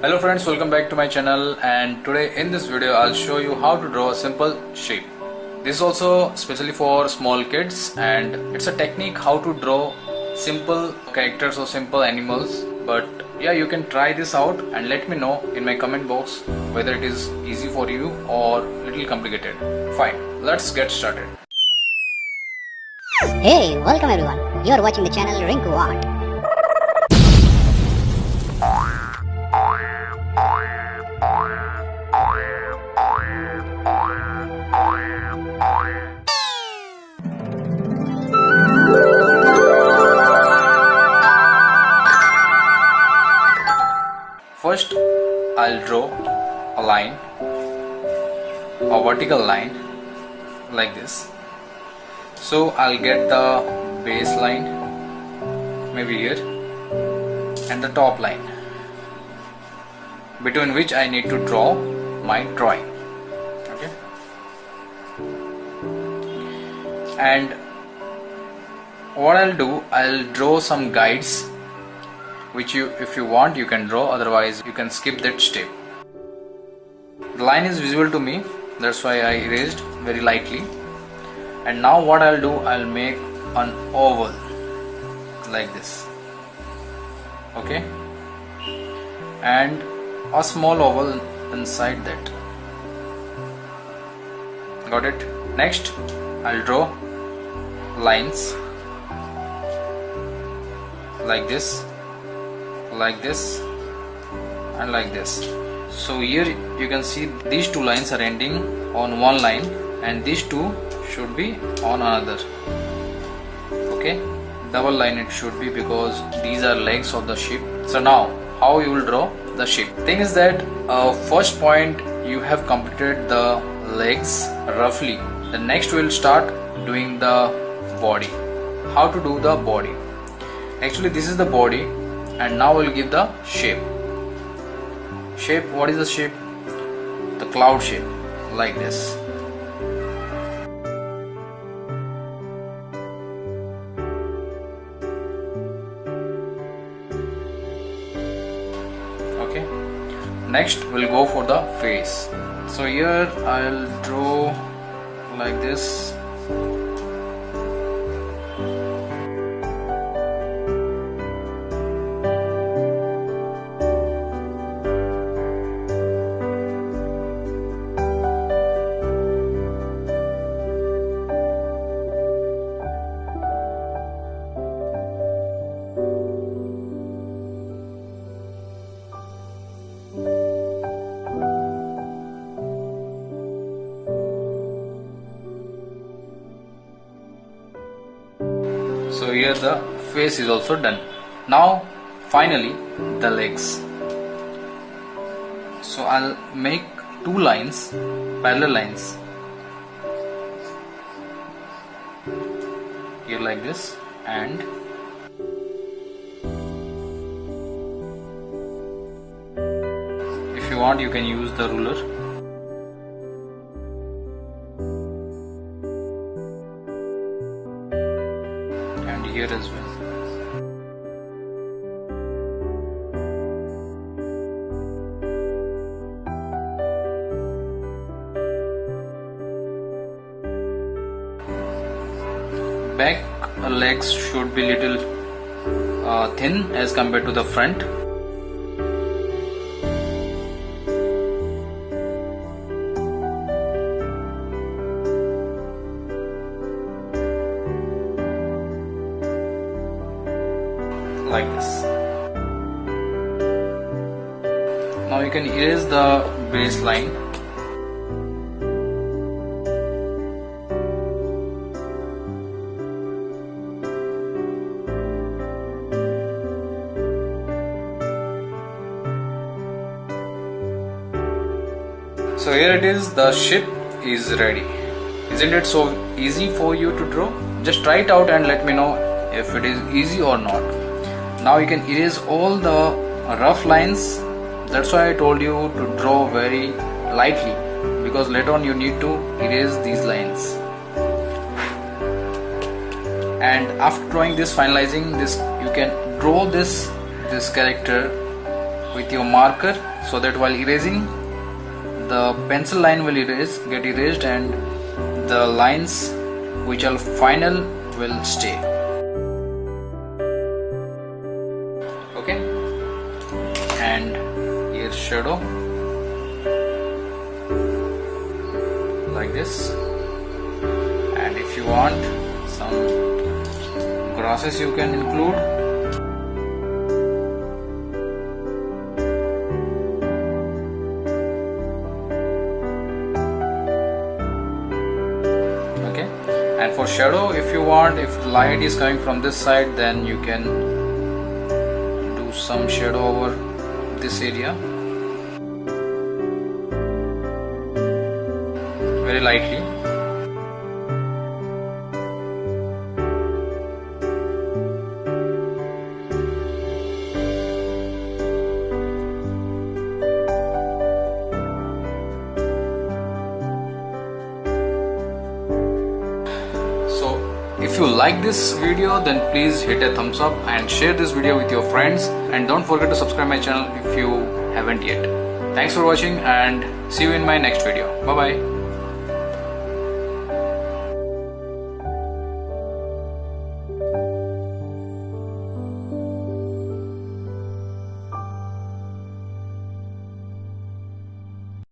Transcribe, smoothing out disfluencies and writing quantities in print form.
Hello friends, welcome back to my channel, and today in this video I'll show you how to draw a simple shape. This is also specially for small kids, and it's a technique how to draw simple characters or simple animals. But yeah, you can try this out and let me know in my comment box whether it is easy for you or little complicated. Fine, let's get started. Hey, welcome everyone. You are watching the channel Rinku Art. First, I'll draw a line, a vertical line like this. So I'll get the base line maybe here and the top line, between which I need to draw my drawing. Okay. And what I'll do, I'll draw some guides which if you want you can draw, otherwise you can skip that step. The line is visible to me, that's why I erased very lightly. And now what I'll do, I'll make an oval like this. Okay, and a small oval inside that. Got it? Next, I'll draw lines like this, like this, and like this. So here you can see these two lines are ending on one line, and these two should be on another. Okay, double line it should be, because these are legs of the sheep. So now how you will draw the sheep? Thing is that first point you have completed the legs roughly. The next we will start doing the body. How to do the body? Actually this is the body, and now we'll give the shape. Shape, what is the shape? The cloud shape, like this. Okay. Next we'll go for the face. So here I'll draw like this. So here the face is also done. Now finally the legs. So I'll make two lines, parallel lines, here like this, and if you want you can use the ruler. Here as well. Back legs should be little thin as compared to the front. Like this. Now you can erase the baseline. So here it is, the ship is ready. Isn't it so easy for you to draw? Just try it out and let me know if it is easy or not. Now you can erase all the rough lines. That's why I told you to draw very lightly, because later on you need to erase these lines. And after drawing this, finalizing this, you can draw this this character with your marker, so that while erasing, the pencil line will get erased and the lines which are final will stay. Okay, and here's shadow like this, and if you want some grasses you can include. Okay, and for shadow, if you want, if the light is coming from this side, then you can do some shadow over this area very lightly. If you like this video, then please hit a thumbs up and share this video with your friends, and don't forget to subscribe my channel if you haven't yet. Thanks for watching and see you in my next video. Bye bye.